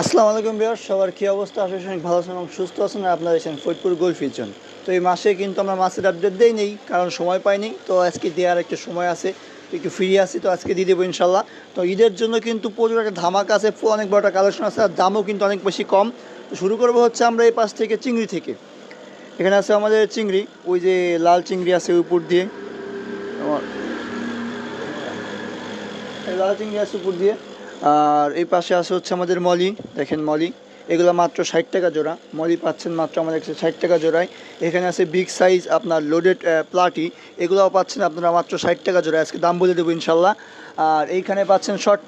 আসসালামু আলাইকুম ভিউয়ার্স, সবার কী অবস্থা? আশা করি অনেক ভালো আছেন এবং সুস্থ আছেন। আর আপনারা এসেছেন ফরিদপুর গোল্ড ফিশ জোন। তো এই মাসে কিন্তু আমরা মাছের আপডেট দেই নেই, কারণ সময় পাইনি। তো আজকে দেওয়ার একটা সময় আছে, একটু ফ্রি আছি, তো আজকে দিয়ে দেবো ইনশাল্লাহ। তো ঈদের জন্য কিন্তু প্রচুর একটা ধামাকা আছে, অনেক বড় একটা কালেকশন আছে, আর দামও কিন্তু অনেক বেশি কম। তো শুরু করবো হচ্ছে আমরা এই পাশ থেকে চিংড়ি থেকে। এখানে আছে আমাদের চিংড়ি, ওই যে লাল চিংড়ি আছে উপর দিয়ে, আমার লাল চিংড়ি আছে উপর দিয়ে। আর এই পাশে আছে হচ্ছে আমাদের মলি, দেখেন মলি, এগুলো মাত্র 60 টাকা জোড়া। মলি পাচ্ছেন মাত্র আমাদের কাছে 60 টাকা জোড়ায়। এখানে আছে বিগ সাইজ আপনার লোডেড প্লাটি, এগুলোও পাচ্ছেন আপনারা মাত্র 60 টাকা জোড়া। আজকে দাম বলে দেবো ইনশাল্লাহ। আর এইখানে পাচ্ছেন শর্ট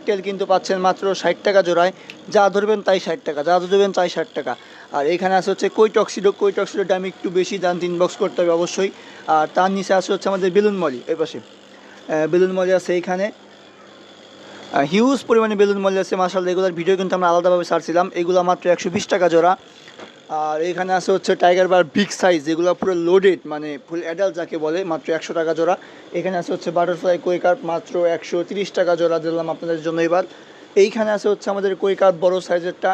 টেল কিন্তু পাচ্ছেন মাত্র 60 টাকা জোড়ায়। যা ধরবেন তাই 60 টাকা, যা ধরবেন তাই 60 টাকা। আর এইখানে আছে হচ্ছে কই টক্সিডো দাম একটু বেশি, দাম 3 বক্স করতে হবে অবশ্যই। আর তার নিচে আছে হচ্ছে আমাদের বেলুন মলি, এই পাশে বেলুন মলি আছে এইখানে। হিউজ পরিমাণে বেলুন মলি আছে মাশাআল্লাহ। এগুলোর ভিডিও কিন্তু আমরা আলাদাভাবে ছাড়ছিলাম। এগুলো মাত্র 120 টাকা জোড়া। আর এখানে আছে হচ্ছে টাইগার বার বিগ সাইজ, যেগুলো পুরো লোডেড, মানে ফুল অ্যাডাল্ট যাকে বলে, মাত্র 100 টাকা জোড়া। এখানে আছে হচ্ছে বাটারফ্লাই কই কার্প, মাত্র 130 টাকা জোড়া দিলাম আপনাদের জন্য এবার। এইখানে আছে হচ্ছে আমাদের কই কার্প বড়ো সাইজেরটা,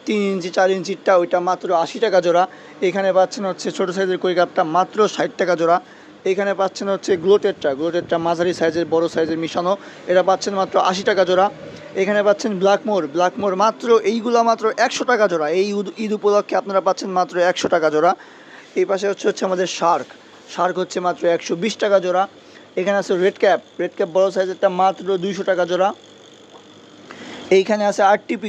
3 ইঞ্চি 4 ইঞ্চিরটা, ওইটা মাত্র 80 টাকা জোড়া। এখানে পাচ্ছেন হচ্ছে ছোটো সাইজের কই কার্পটা মাত্র 60 টাকা জোড়া। এখানে পাচ্ছেন হচ্ছে গ্লোটেডটা মাঝারি সাইজের বড় সাইজের মিশানো, এটা পাচ্ছেন মাত্র 80 টাকা জোড়া। এখানে পাচ্ছেন ব্ল্যাকমোর মাত্র এইগুলা মাত্র 100 টাকা জোড়া। এই ঈদ উপলক্ষে আপনারা পাচ্ছেন মাত্র 100 টাকা জোড়া। এই পাশে হচ্ছে আমাদের শার্ক হচ্ছে মাত্র 120 টাকা জোড়া। এখানে আছে রেড ক্যাপ বড় সাইজেরটা মাত্র 200 টাকা জোড়া। এইখানে আছে আরটিপি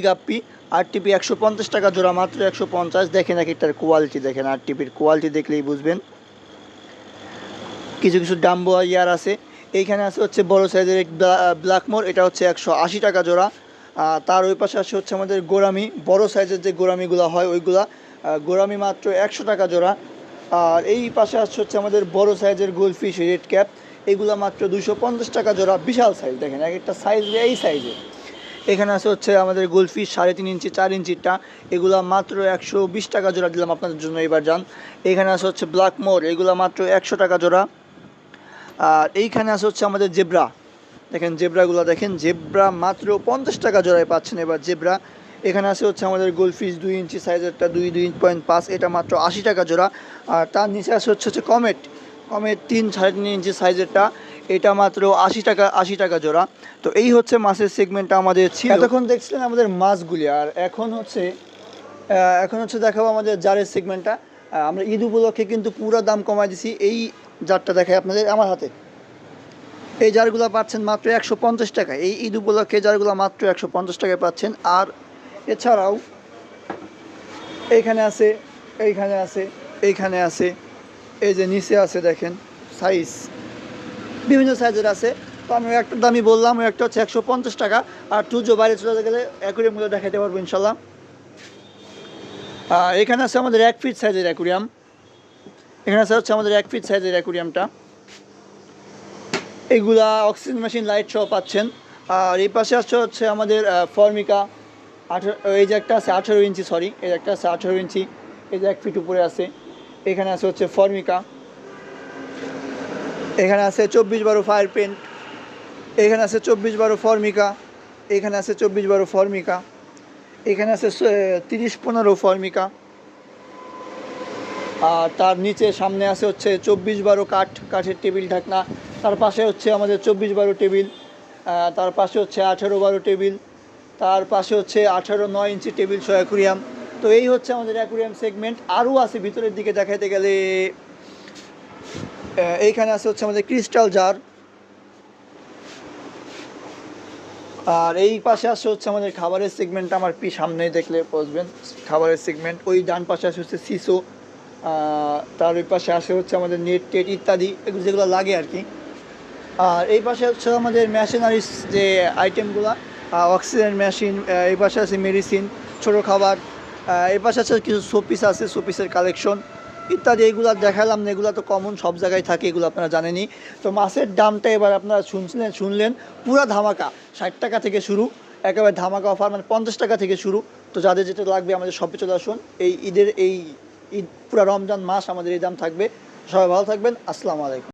150 টাকা জোড়া, মাত্র 150। দেখেন এক একটার কোয়ালিটি, দেখেন আরটিপির কোয়ালিটি দেখলেই বুঝবেন। কিছু ডাম্বো ইয়ার আছে। এইখানে আছে হচ্ছে বড় সাইজের ব্ল্যাকমোর, এটা হচ্ছে 180 টাকা জোড়া। তার ওই পাশে আছে হচ্ছে আমাদের গোরামি, বড় সাইজের যে গোরামিগুলো হয় ওইগুলা, গোরামি মাত্র 100 টাকা জোড়া। আর এই পাশে আসছে হচ্ছে আমাদের বড় সাইজের গোল্ডফিশ রেড ক্যাপ, এগুলো মাত্র 250 টাকা জোড়া। বিশাল সাইজ, দেখেন এক একটা সাইজ এই সাইজের। এখানে আছে হচ্ছে আমাদের গোল্ডফিশ 3.5 ইঞ্চি 4 ইঞ্চিরটা, এগুলো মাত্র 120 টাকা জোড়া দিলাম আপনাদের জন্য এবার যান। এখানে আছে হচ্ছে ব্ল্যাকমোর, এগুলো মাত্র 100 টাকা জোড়া। আর এইখানে আছে হচ্ছে আমাদের জেব্রা, দেখেন জেব্রা মাত্র 50 টাকা জোড়ায় পাচ্ছেন এবার জেব্রা। এখানে আছে হচ্ছে আমাদের গোল্ডফিশ 2 ইঞ্চি সাইজেরটা, 2.5, এটা মাত্র 80 টাকা জোড়া। আর তার নিচে আছে হচ্ছে কমেট 3.5 ইঞ্চি সাইজেরটা, এটা মাত্র 80 টাকা জোড়া। তো এই হচ্ছে মাছের সেগমেন্টটা আমাদের ছিল। এতক্ষণ দেখছিলেন আমাদের মাছগুলি, আর এখন হচ্ছে দেখাবো আমাদের জারের সেগমেন্টটা। আমরা ঈদ উপলক্ষে কিন্তু পুরো দাম কমাই দিছি। এই জারটা দেখাই আপনাদের, আমার হাতে এই জারগুলো পাচ্ছেন মাত্র 150 টাকায়। এই ঈদ উপলক্ষে জারগুলো মাত্র 150 টাকায় পাচ্ছেন। আর এছাড়াও এইখানে আছে, এইখানে আছে, এই যে নিচে আছে, দেখেন সাইজ বিভিন্ন সাইজের আছে। তো আমি একটা দামই বললাম, ওই একটা হচ্ছে 150 টাকা। আর টুজো বাইরে চলে গেলে অ্যাকুরিয়ামগুলো দেখাতে পারবো ইনশাল্লাহ। এখানে আছে আমাদের 1 ফিট সাইজের অ্যাকুরিয়াম, এখানে আছে হচ্ছে আমাদের 1 ফিট সাইজের অ্যাকুরিয়ামটা। এগুলা অক্সিজেন মেশিন লাইট সহ পাচ্ছেন। আর এই পাশে হচ্ছে আমাদের ফর্মিকা, এই যে একটা আছে 18 ইঞ্চি, এই একটা আছে 18 ইঞ্চি, এই যে 1 ফিট উপরে আছে। এখানে আছে হচ্ছে ফর্মিকা, এখানে আছে 24/12 ফায়ার পেন্ট, এখানে আছে 24/12 ফর্মিকা, এখানে আছে 24/12 ফর্মিকা, এখানে আছে 30/15 ফর্মিকা। আর তার নিচে সামনে আছে হচ্ছে 24/12 কাঠের টেবিল ঢাকনা। তার পাশে হচ্ছে আমাদের 24/12 টেবিল, তার পাশে হচ্ছে 18/12 টেবিল, তার পাশে হচ্ছে 18/9 ইঞ্চি টেবিল সহ অ্যাকুরিয়াম। তো এই হচ্ছে আমাদের অ্যাকুরিয়াম সেগমেন্ট। আরও আছে ভিতরের দিকে দেখাইতে গেলে। এইখানে আছে হচ্ছে আমাদের ক্রিস্টাল জার। আর এই পাশে আসছে হচ্ছে আমাদের খাবারের সেগমেন্টটা, আমার সামনেই দেখলে বুঝবেন খাবারের সেগমেন্ট। ওই ডান পাশে আসে হচ্ছে সিসো, তার ওই পাশে আসে হচ্ছে আমাদের নেট টেট ইত্যাদি, এগুলো যেগুলো লাগে আর কি। আর এই পাশে হচ্ছে আমাদের মেশিনারিজ যে আইটেমগুলো, অক্সিজেন মেশিন, এই পাশে আছে মেডিসিন, ছোটো খাবার, এই পাশে আছে কিছু শোপিস আছে, শোপিসের কালেকশন ইত্যাদি। এইগুলো দেখালাম না, এগুলো তো কমন, সব জায়গায় থাকে, এগুলো আপনারা জানেনই। তো মাছের দামটা এবার আপনারা শুনলেন পুরা ধামাকা, 60 টাকা থেকে শুরু, একেবারে ধামাকা অফার, মানে 50 টাকা থেকে শুরু। তো যাদের যেটা লাগবে আমাদের শপে চলে আসুন। এই ঈদ পুরা রমজান মাস আমাদের এই দাম থাকবে। সবাই ভালো থাকবেন, আসসালামু আলাইকুম।